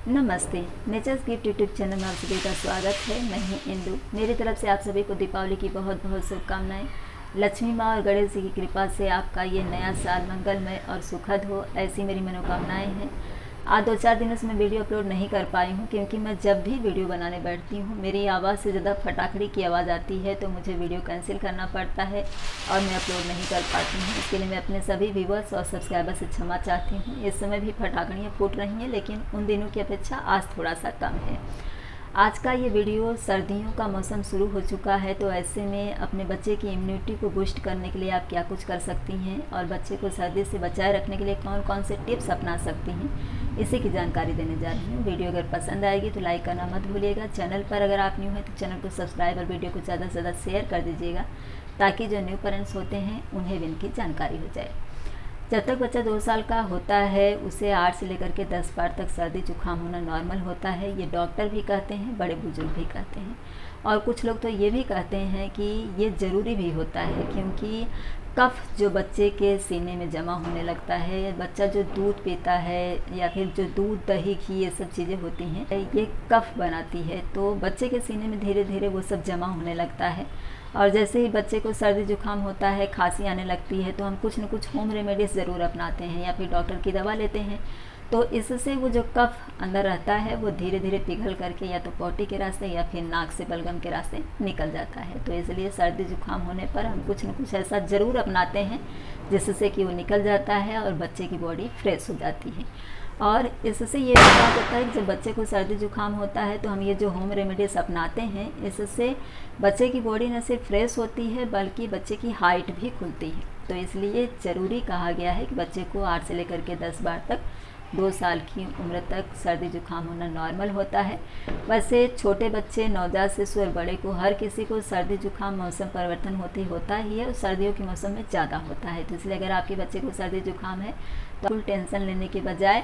नमस्ते। Natures gift YouTube channel में आप सभी का स्वागत है। मैं हूं इंदु। मेरी तरफ से आप सभी को दीपावली की बहुत बहुत शुभकामनाएं। लक्ष्मी माँ और गणेश जी की कृपा से आपका ये नया साल मंगलमय और सुखद हो, ऐसी मेरी मनोकामनाएं हैं। आज 2-4 दिनों से मैं वीडियो अपलोड नहीं कर पाई हूँ, क्योंकि मैं जब भी वीडियो बनाने बैठती हूँ मेरी आवाज़ से ज़्यादा फटाखड़ी की आवाज़ आती है, तो मुझे वीडियो कैंसिल करना पड़ता है और मैं अपलोड नहीं कर पाती हूँ। इसके लिए मैं अपने सभी व्यूवर्स और सब्सक्राइबर से क्षमा चाहती हूँ। इस समय भी फटाखड़ियाँ फूट रही हैं, लेकिन उन दिनों की अपेक्षा आज थोड़ा सा कम है। आज का ये वीडियो, सर्दियों का मौसम शुरू हो चुका है, तो ऐसे में अपने बच्चे की इम्यूनिटी को बूस्ट करने के लिए आप क्या कुछ कर सकती हैं और बच्चे को सर्दी से बचाए रखने के लिए कौन कौन से टिप्स अपना सकती हैं, इसी की जानकारी देने जा रही हूँ। वीडियो अगर पसंद आएगी तो लाइक करना मत भूलिएगा। चैनल पर अगर आप न्यू हैं तो चैनल को सब्सक्राइब और वीडियो को ज़्यादा से ज़्यादा शेयर कर दीजिएगा, ताकि जो न्यू पेरेंट्स होते हैं उन्हें भी इनकी जानकारी हो जाए। जब तक बच्चा 2 साल का होता है उसे 8 से लेकर के 10 बार तक सर्दी जुकाम होना नॉर्मल होता है। ये डॉक्टर भी कहते हैं, बड़े बुजुर्ग भी कहते हैं, और कुछ लोग तो ये भी कहते हैं कि ये ज़रूरी भी होता है, क्योंकि कफ जो बच्चे के सीने में जमा होने लगता है, बच्चा जो दूध पीता है या फिर जो दूध दही घी ये सब चीज़ें होती हैं, ये कफ बनाती है, तो बच्चे के सीने में धीरे धीरे वो सब जमा होने लगता है। और जैसे ही बच्चे को सर्दी जुकाम होता है, खांसी आने लगती है, तो हम कुछ न कुछ होम रेमेडीज़ ज़रूर अपनाते हैं या फिर डॉक्टर की दवा लेते हैं। तो इससे वो जो कफ अंदर रहता है वो धीरे धीरे पिघल करके या तो पॉटी के रास्ते या फिर नाक से बलगम के रास्ते निकल जाता है। तो इसलिए सर्दी जुकाम होने पर हम कुछ न कुछ ऐसा ज़रूर अपनाते हैं जिससे कि वो निकल जाता है और बच्चे की बॉडी फ्रेश हो जाती है। और इससे ये पता होता है कि जब बच्चे को सर्दी जुकाम होता है तो हम ये जो होम रेमेडीज़ अपनाते हैं, इससे बच्चे की बॉडी न सिर्फ फ्रेश होती है बल्कि बच्चे की हाइट भी खुलती है। तो इसलिए ज़रूरी कहा गया है कि बच्चे को 8 से लेकर के 10 बार तक 2 साल की उम्र तक सर्दी जुकाम होना नॉर्मल होता है। वैसे छोटे बच्चे, नवजात शिशु और बड़े को, हर किसी को सर्दी जुकाम मौसम परिवर्तन होता ही है, और सर्दियों के मौसम में ज़्यादा होता है। तो इसलिए अगर आपके बच्चे को सर्दी जुकाम है तो फुल टेंशन लेने के बजाय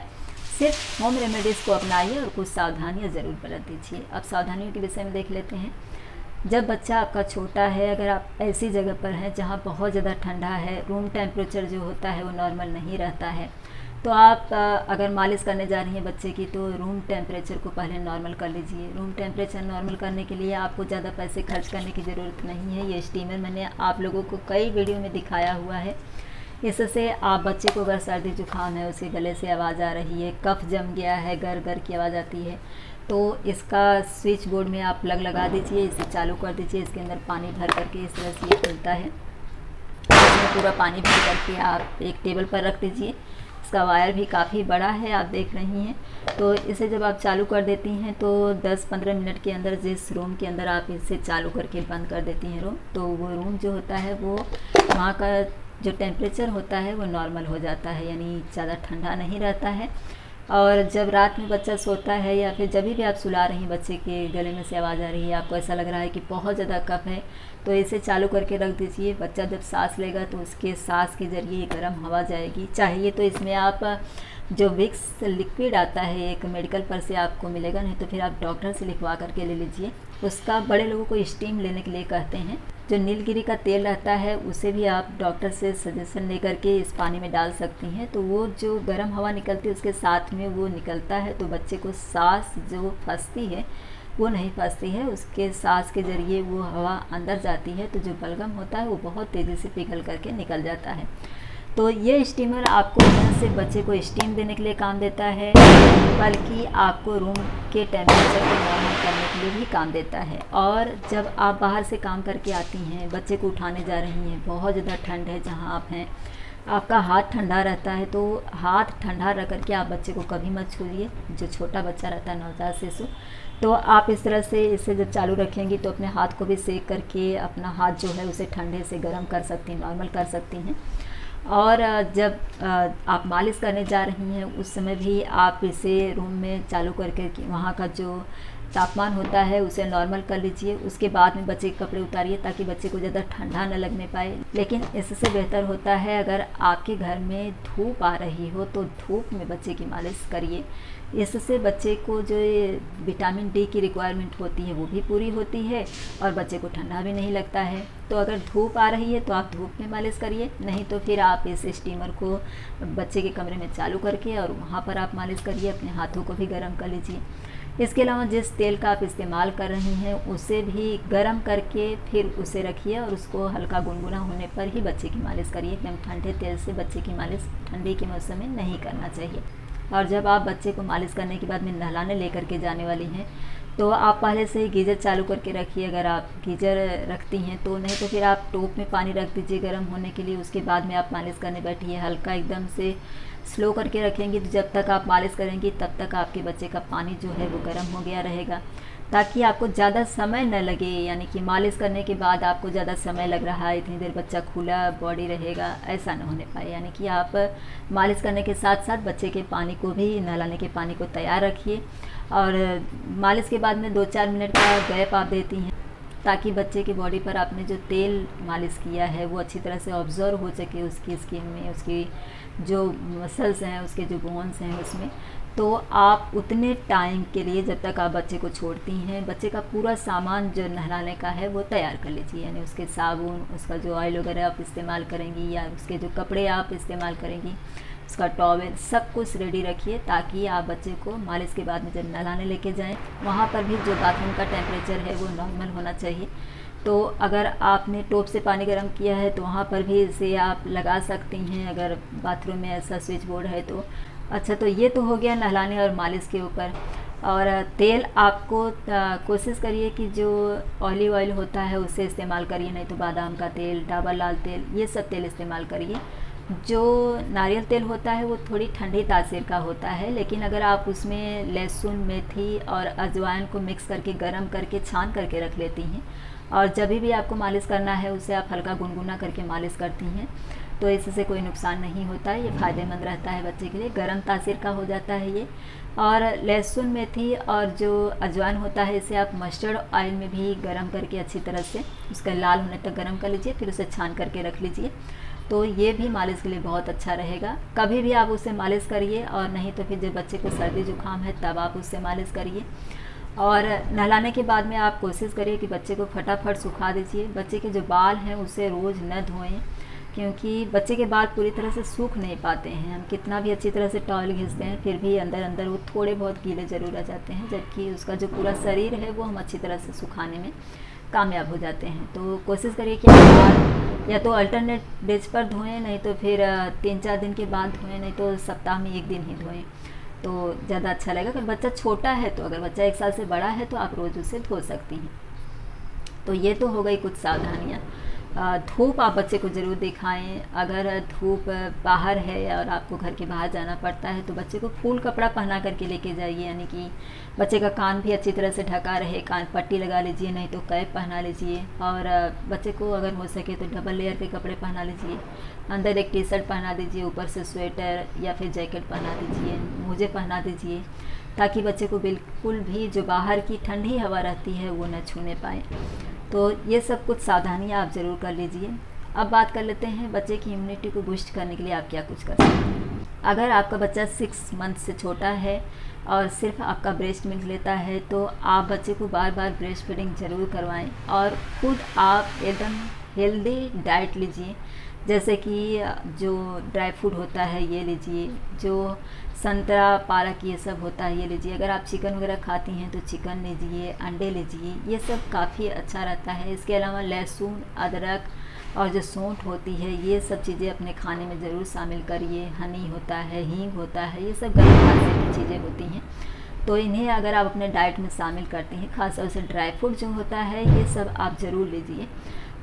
सिर्फ होम रेमेडीज़ को अपनाइए और कुछ सावधानियाँ ज़रूर बरत दीजिए। अब सावधानियों के विषय में देख लेते हैं। जब बच्चा आपका छोटा है, अगर आप ऐसी जगह पर हैं जहाँ बहुत ज़्यादा ठंडा है, रूम टेम्परेचर जो होता है वो नॉर्मल नहीं रहता है, तो आप अगर मालिश करने जा रही हैं बच्चे की, तो रूम टेम्परेचर को पहले नॉर्मल कर लीजिए। रूम टेम्परेचर नॉर्मल करने के लिए आपको ज़्यादा पैसे खर्च करने की ज़रूरत नहीं है। ये स्टीमर मैंने आप लोगों को कई वीडियो में दिखाया हुआ है। इससे आप बच्चे को, अगर सर्दी जुकाम है, उसके गले से आवाज़ आ रही है, कफ जम गया है, गर गर की आवाज़ आती है, तो इसका स्विच बोर्ड में आप प्लग लगा दीजिए, इसे चालू कर दीजिए। इसके अंदर पानी भर करके इस तरह से ये खुलता है, इसमें पूरा पानी भर करके आप एक टेबल पर रख दीजिए। इसका वायर भी काफ़ी बड़ा है, आप देख रही हैं। तो इसे जब आप चालू कर देती हैं तो 10-15 मिनट के अंदर जिस रूम के अंदर आप इसे चालू करके बंद कर देती हैं रूम, तो वो रूम जो होता है वो, वहाँ का जो टेम्परेचर होता है वो नॉर्मल हो जाता है, यानी ज़्यादा ठंडा नहीं रहता है। और जब रात में बच्चा सोता है या फिर जब भी आप सुला रही हैं, बच्चे के गले में से आवाज़ आ रही है, आपको ऐसा लग रहा है कि बहुत ज़्यादा कफ है, तो इसे चालू करके रख दीजिए। बच्चा जब सांस लेगा तो उसके सांस के ज़रिए गर्म हवा जाएगी। चाहिए तो इसमें आप जो विक्स लिक्विड आता है, एक मेडिकल पर से आपको मिलेगा, नहीं तो फिर आप डॉक्टर से लिखवा करके ले लीजिए। उसका बड़े लोगों को स्टीम लेने के लिए कहते हैं। जो नीलगिरी का तेल रहता है उसे भी आप डॉक्टर से सजेशन लेकर के इस पानी में डाल सकती हैं, तो वो जो गर्म हवा निकलती है उसके साथ में वो निकलता है, तो बच्चे को सांस जो फंसती है वो नहीं फंसती है, उसके सांस के ज़रिए वो हवा अंदर जाती है, तो जो बलगम होता है वो बहुत तेज़ी से पिघल करके निकल जाता है। तो ये स्टीमर आपको न सिर्फ बच्चे को स्टीम देने के लिए काम देता है, बल्कि आपको रूम के टेम्परेचर को नॉर्मल करने के लिए भी काम देता है। और जब आप बाहर से काम करके आती हैं, बच्चे को उठाने जा रही हैं, बहुत ज़्यादा ठंड है जहाँ आप हैं, आपका हाथ ठंडा रहता है, तो हाथ ठंडा रख करके आप बच्चे को कभी मत छूइए। जो छोटा बच्चा रहता है, नवजात शिशु, तो आप इस तरह से इसे जब चालू रखेंगी तो अपने हाथ को भी सेक करके अपना हाथ जो है उसे ठंडे से गर्म कर सकती हैं, नॉर्मल कर सकती हैं। और जब आप मालिश करने जा रही हैं उस समय भी आप इसे रूम में चालू करके वहाँ का जो तापमान होता है उसे नॉर्मल कर लीजिए। उसके बाद में बच्चे के कपड़े उतारिए ताकि बच्चे को ज़्यादा ठंडा न लगने पाए। लेकिन इससे बेहतर होता है अगर आपके घर में धूप आ रही हो तो धूप में बच्चे की मालिश करिए। इससे बच्चे को जो ये विटामिन डी की रिक्वायरमेंट होती है वो भी पूरी होती है और बच्चे को ठंडा भी नहीं लगता है। तो अगर धूप आ रही है तो आप धूप में मालिश करिए, नहीं तो फिर आप इस स्टीमर को बच्चे के कमरे में चालू करके और वहाँ पर आप मालिश करिए। अपने हाथों को भी गर्म कर लीजिए। इसके अलावा जिस तेल का आप इस्तेमाल कर रही हैं उसे भी गर्म करके फिर उसे रखिए और उसको हल्का गुनगुना होने पर ही बच्चे की मालिश करिए। एकदम ठंडे तेल से बच्चे की मालिश ठंडी के मौसम में नहीं करना चाहिए। और जब आप बच्चे को मालिश करने के बाद में नहलाने लेकर के जाने वाली हैं तो आप पहले से ही गीज़र चालू करके रखिए। अगर आप गीज़र रखती हैं तो, नहीं तो फिर आप टोप में पानी रख दीजिए गर्म होने के लिए। उसके बाद में आप मालिश करने बैठिए। हल्का एकदम से स्लो करके रखेंगी तो जब तक आप मालिश करेंगी तब तक आपके बच्चे का पानी जो है वो गर्म हो गया रहेगा, ताकि आपको ज़्यादा समय न लगे। यानी कि मालिश करने के बाद आपको ज़्यादा समय लग रहा है, इतनी देर बच्चा खुला बॉडी रहेगा, ऐसा न होने पाए। यानी कि आप मालिश करने के साथ साथ बच्चे के पानी को भी, नहलाने के पानी को तैयार रखिए। और मालिश के बाद में 2-4 मिनट का गैप आप देती हैं ताकि बच्चे की बॉडी पर आपने जो तेल मालिश किया है वो अच्छी तरह से ऑब्जर्व हो सके उसकी स्किन में, उसकी जो मसल्स हैं, उसके जो बोन्स हैं उसमें। तो आप उतने टाइम के लिए जब तक आप बच्चे को छोड़ती हैं, बच्चे का पूरा सामान जो नहलाने का है वो तैयार कर लीजिए। यानी उसके साबुन, उसका जो ऑयल वगैरह आप इस्तेमाल करेंगी या उसके जो कपड़े आप इस्तेमाल करेंगी, उसका टॉवेल, सब कुछ रेडी रखिए ताकि आप बच्चे को मालिश के बाद में जब नहलाने लेके जाएं वहाँ पर भी जो बाथरूम का टेम्परेचर है वो नॉर्मल होना चाहिए। तो अगर आपने टोप से पानी गर्म किया है तो वहाँ पर भी इसे आप लगा सकती हैं, अगर बाथरूम में ऐसा स्विच बोर्ड है तो। अच्छा, तो ये तो हो गया नहलाने और मालिश के ऊपर। और तेल आपको कोशिश करिए कि जो ऑलिव ऑयल होता है उसे इस्तेमाल करिए, नहीं तो बादाम का तेल, डाबर लाल तेल, ये सब तेल इस्तेमाल करिए। जो नारियल तेल होता है वो थोड़ी ठंडी तासीर का होता है, लेकिन अगर आप उसमें लहसुन, मेथी और अजवाइन को मिक्स करके गरम करके छान करके रख लेती हैं और जब भी आपको मालिश करना है उसे आप हल्का गुनगुना करके मालिश करती हैं तो इससे कोई नुकसान नहीं होता है। ये फ़ायदेमंद रहता है बच्चे के लिए, गर्म तासीर का हो जाता है ये। और लहसुन, मेथी और जो अजवाइन होता है इसे आप मस्टर्ड ऑयल में भी गरम करके अच्छी तरह से उसका लाल होने तक गरम कर लीजिए, फिर उसे छान करके रख लीजिए। तो ये भी मालिश के लिए बहुत अच्छा रहेगा। कभी भी आप उससे मालिश करिए, और नहीं तो फिर जब बच्चे को सर्दी जुकाम है तब आप उससे मालिश करिए। और नहलाने के बाद में आप कोशिश करिए कि बच्चे को फटाफट सुखा दीजिए। बच्चे के जो बाल हैं उसे रोज़ न धोएं, क्योंकि बच्चे के बाल पूरी तरह से सूख नहीं पाते हैं। हम कितना भी अच्छी तरह से टॉवल घिसते हैं फिर भी अंदर अंदर वो थोड़े बहुत गीले ज़रूर आ जाते हैं, जबकि उसका जो पूरा शरीर है वो हम अच्छी तरह से सुखाने में कामयाब हो जाते हैं। तो कोशिश करिए कि आप बाल या तो अल्टरनेट डेज पर धोएं, नहीं तो फिर 3-4 दिन के बाद धोएं, नहीं तो सप्ताह में 1 दिन ही धोएं तो ज़्यादा अच्छा लगेगा। अगर बच्चा छोटा है तो, अगर बच्चा 1 साल से बड़ा है तो आप रोज़ उसे धो सकती हैं। तो ये तो हो गई कुछ सावधानियाँ। धूप आप बच्चे को ज़रूर दिखाएं। अगर धूप बाहर है और आपको घर के बाहर जाना पड़ता है तो बच्चे को फुल कपड़ा पहना करके लेके जाइए, यानी कि बच्चे का कान भी अच्छी तरह से ढका रहे, कान पट्टी लगा लीजिए, नहीं तो कैप पहना लीजिए। और बच्चे को अगर हो सके तो डबल लेयर के कपड़े पहना लीजिए, अंदर एक टी शर्ट पहना दीजिए, ऊपर से स्वेटर या फिर जैकेट पहना दीजिए, मोजे पहना दीजिए, ताकि बच्चे को बिल्कुल भी जो बाहर की ठंडी हवा रहती है वो न छूने पाए। तो ये सब कुछ सावधानियाँ आप ज़रूर कर लीजिए। अब बात कर लेते हैं बच्चे की इम्यूनिटी को बूस्ट करने के लिए आप क्या कुछ कर सकते हैं। अगर आपका बच्चा 6 मंथ से छोटा है और सिर्फ आपका ब्रेस्ट मिल्क लेता है तो आप बच्चे को बार बार ब्रेस्ट फीडिंग ज़रूर करवाएं और खुद आप एकदम हेल्दी डाइट लीजिए। जैसे कि जो ड्राई फ्रूट होता है ये लीजिए, जो संतरा, पालक ये सब होता है ये लीजिए। अगर आप चिकन वगैरह खाती हैं तो चिकन लीजिए, अंडे लीजिए, ये सब काफ़ी अच्छा रहता है। इसके अलावा लहसुन, अदरक और जो सौंठ होती है ये सब चीज़ें अपने खाने में ज़रूर शामिल करिए। हनी होता है, हींग होता है, ये सब गर्म खाने की चीज़ें होती हैं, तो इन्हें अगर आप अपने डाइट में शामिल करती हैं, खासतौर से ड्राई फ्रूट जो होता है ये सब आप ज़रूर लीजिए।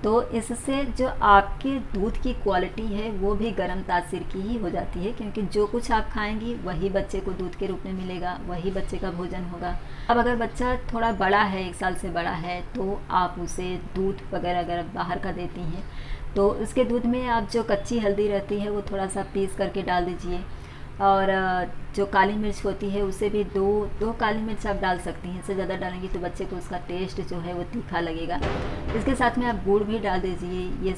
तो इससे जो आपके दूध की क्वालिटी है वो भी गर्म तासीर की ही हो जाती है, क्योंकि जो कुछ आप खाएंगी वही बच्चे को दूध के रूप में मिलेगा, वही बच्चे का भोजन होगा। अब अगर बच्चा थोड़ा बड़ा है, 1 साल से बड़ा है, तो आप उसे दूध वगैरह अगर बाहर का देती हैं तो उसके दूध में आप जो कच्ची हल्दी रहती है वो थोड़ा सा पीस करके डाल दीजिए और जो काली मिर्च होती है उसे भी दो काली मिर्च आप डाल सकती हैं। इससे ज़्यादा डालेंगी तो बच्चे को उसका टेस्ट जो है वो तीखा लगेगा। इसके साथ में आप गुड़ भी डाल दीजिए। ये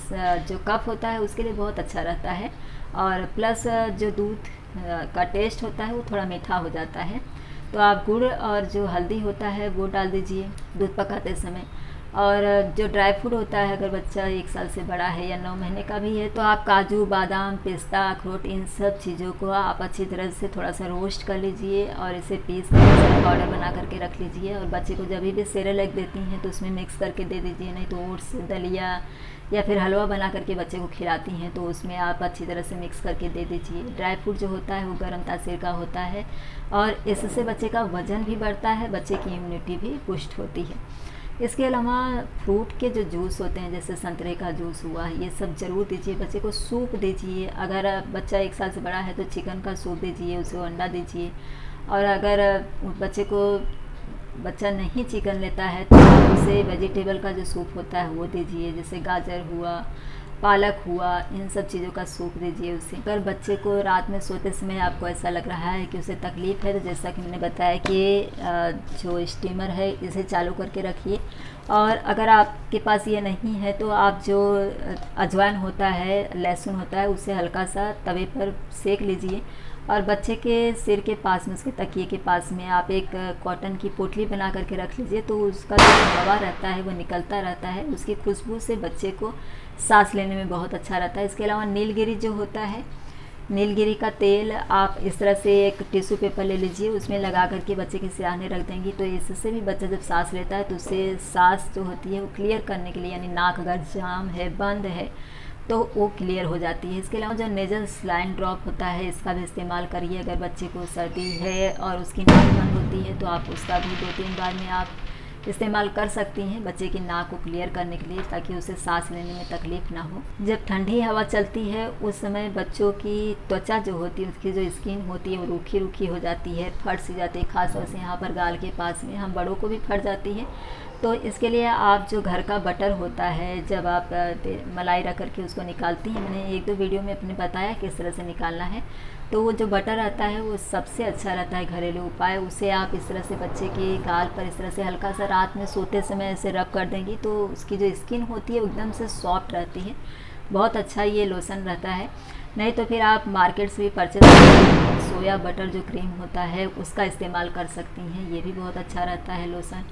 जो कफ होता है उसके लिए बहुत अच्छा रहता है, और प्लस जो दूध का टेस्ट होता है वो थोड़ा मीठा हो जाता है। तो आप गुड़ और जो हल्दी होता है वो डाल दीजिए दूध पकाते समय। और जो ड्राई फ्रूट होता है, अगर बच्चा 1 साल से बड़ा है या 9 महीने का भी है, तो आप काजू, बादाम, पिस्ता, अखरोट, इन सब चीज़ों को आप अच्छी तरह से थोड़ा सा रोस्ट कर लीजिए और इसे पीस कर पाउडर बना करके रख लीजिए। और बच्चे को जब भी सेरेलैक देती हैं तो उसमें मिक्स करके दे दीजिए। नहीं तो ओट्स, दलिया या फिर हलवा बना करके बच्चे को खिलाती हैं तो उसमें आप अच्छी तरह से मिक्स करके दे दीजिए। ड्राई फ्रूट जो होता है वो गर्म तासीर का होता है, और इससे बच्चे का वज़न भी बढ़ता है, बच्चे की इम्यूनिटी भी बूस्ट होती है। इसके अलावा फ्रूट के जो जूस होते हैं, जैसे संतरे का जूस हुआ, ये सब ज़रूर दीजिए। बच्चे को सूप दीजिए। अगर बच्चा 1 साल से बड़ा है तो चिकन का सूप दीजिए, उसे अंडा दीजिए। और अगर बच्चा नहीं चिकन लेता है तो उसे वेजिटेबल का जो सूप होता है वो दीजिए, जैसे गाजर हुआ, पालक हुआ, इन सब चीज़ों का सूप दीजिए उसे। अगर बच्चे को रात में सोते समय आपको ऐसा लग रहा है कि उसे तकलीफ़ है, तो जैसा कि मैंने बताया कि जो स्टीमर है इसे चालू करके रखिए। और अगर आपके पास ये नहीं है तो आप जो अजवाइन होता है, लहसुन होता है, उसे हल्का सा तवे पर सेक लीजिए और बच्चे के सिर के पास में, उसके तकिए के पास में आप एक कॉटन की पोटली बना करके रख लीजिए। तो उसका जो हवा रहता है वो निकलता रहता है, उसकी खुशबू से बच्चे को सांस लेने में बहुत अच्छा रहता है। इसके अलावा नीलगिरी जो होता है, नीलगिरी का तेल आप इस तरह से एक टिश्यू पेपर ले लीजिए, उसमें लगा करके बच्चे के सिरहाने रख देंगी तो इससे भी बच्चा जब सांस लेता है तो उससे सांस जो होती है वो क्लियर करने के लिए, यानी नाक अगर जाम है, बंद है, तो वो क्लियर हो जाती है। इसके अलावा जो नेजल सलाइन ड्रॉप होता है, इसका भी इस्तेमाल करिए। अगर बच्चे को सर्दी है और उसकी नाक बंद होती है तो आप उसका भी 2-3 बार में आप इस्तेमाल कर सकती हैं बच्चे की नाक को क्लियर करने के लिए, ताकि उसे सांस लेने में तकलीफ़ ना हो। जब ठंडी हवा चलती है उस समय बच्चों की त्वचा जो होती है, उसकी जो स्किन होती है वो रूखी रूखी हो जाती है, फट सी जाती है, खास तौर से यहाँ पर गाल के पास में, हम बड़ों को भी फट जाती है। तो इसके लिए आप जो घर का बटर होता है, जब आप मलाई रख करके उसको निकालती हैं, मैंने 1-2 वीडियो में अपने बताया किस तरह से निकालना है, तो वो जो बटर आता है वो सबसे अच्छा रहता है घरेलू उपाय। उसे आप इस तरह से बच्चे के गाल पर इस तरह से हल्का सा रात में सोते समय ऐसे रब कर देंगी तो उसकी जो स्किन होती है वो एकदम से सॉफ्ट रहती है। बहुत अच्छा ये लोशन रहता है। नहीं तो फिर आप मार्केट से भी परचेज सोया बटर जो क्रीम होता है उसका इस्तेमाल कर सकती हैं, ये भी बहुत अच्छा रहता है लोशन,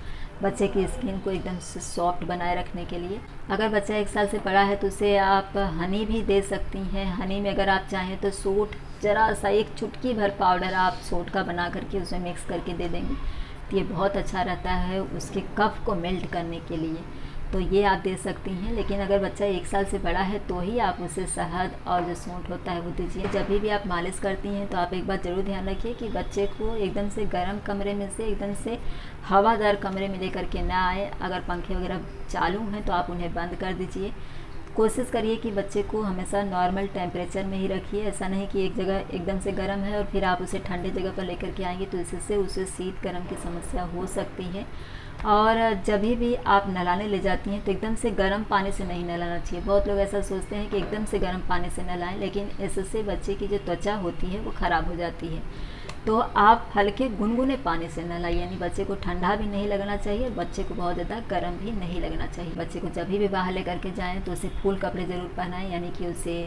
बच्चे की स्किन को एकदम से सॉफ्ट बनाए रखने के लिए। अगर बच्चा 1 साल से बड़ा है तो उसे आप हनी भी दे सकती हैं। हनी में अगर आप चाहें तो सोंठ, ज़रा सा 1 चुटकी भर पाउडर आप सोंठ का बना करके उसमें मिक्स करके दे देंगे तो ये बहुत अच्छा रहता है उसके कफ को मेल्ट करने के लिए, तो ये आप दे सकती हैं। लेकिन अगर बच्चा 1 साल से बड़ा है तो ही आप उसे शहद और जो सोंठ होता है वो दीजिए। जब भी आप मालिश करती हैं तो आप एक बात ज़रूर ध्यान रखिए कि बच्चे को एकदम से गर्म कमरे में से एकदम से हवादार कमरे में लेकर के ना आए। अगर पंखे वगैरह चालू हैं तो आप उन्हें बंद कर दीजिए। कोशिश करिए कि बच्चे को हमेशा नॉर्मल टेम्परेचर में ही रखिए। ऐसा नहीं कि एक जगह एकदम से गर्म है और फिर आप उसे ठंडे जगह पर लेकर के आएंगे तो इससे उसे शीत गर्म की समस्या हो सकती है। और जब भी आप नहलाने ले जाती हैं तो एकदम से गर्म पानी से नहीं नहलाना चाहिए। बहुत लोग ऐसा सोचते हैं कि एकदम से गर्म पानी से नहलाएं, लेकिन इससे बच्चे की जो त्वचा होती है वो ख़राब हो जाती है। तो आप हल्के गुनगुने पानी से नहलाइए, यानी बच्चे को ठंडा भी नहीं लगना चाहिए, बच्चे को बहुत ज़्यादा गर्म भी नहीं लगना चाहिए। बच्चे को जब भी बाहर लेकर के जाएँ तो उसे फुल कपड़े ज़रूर पहनाएं, यानी कि उसे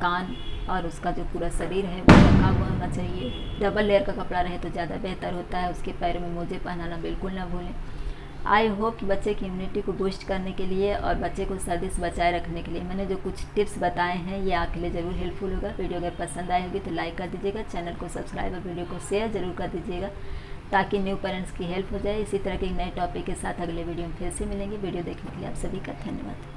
कान और उसका जो पूरा शरीर है वो ढका हुआ होना चाहिए। डबल लेयर का कपड़ा रहे तो ज़्यादा बेहतर होता है। उसके पैरों में मोजे पहनाना बिल्कुल ना भूलें। आई होप कि बच्चे की इम्यूनिटी को बूस्ट करने के लिए और बच्चे को सर्दी से बचाए रखने के लिए मैंने जो कुछ टिप्स बताए हैं ये आपके लिए ज़रूर हेल्पफुल होगा। वीडियो अगर पसंद आए होगी तो लाइक कर दीजिएगा, चैनल को सब्सक्राइब और वीडियो को शेयर ज़रूर कर दीजिएगा ताकि न्यू पेरेंट्स की हेल्प हो जाए। इसी तरह के एक नए टॉपिक के साथ अगले वीडियो में फिर से मिलेंगे। वीडियो देखने के लिए आप सभी का धन्यवाद।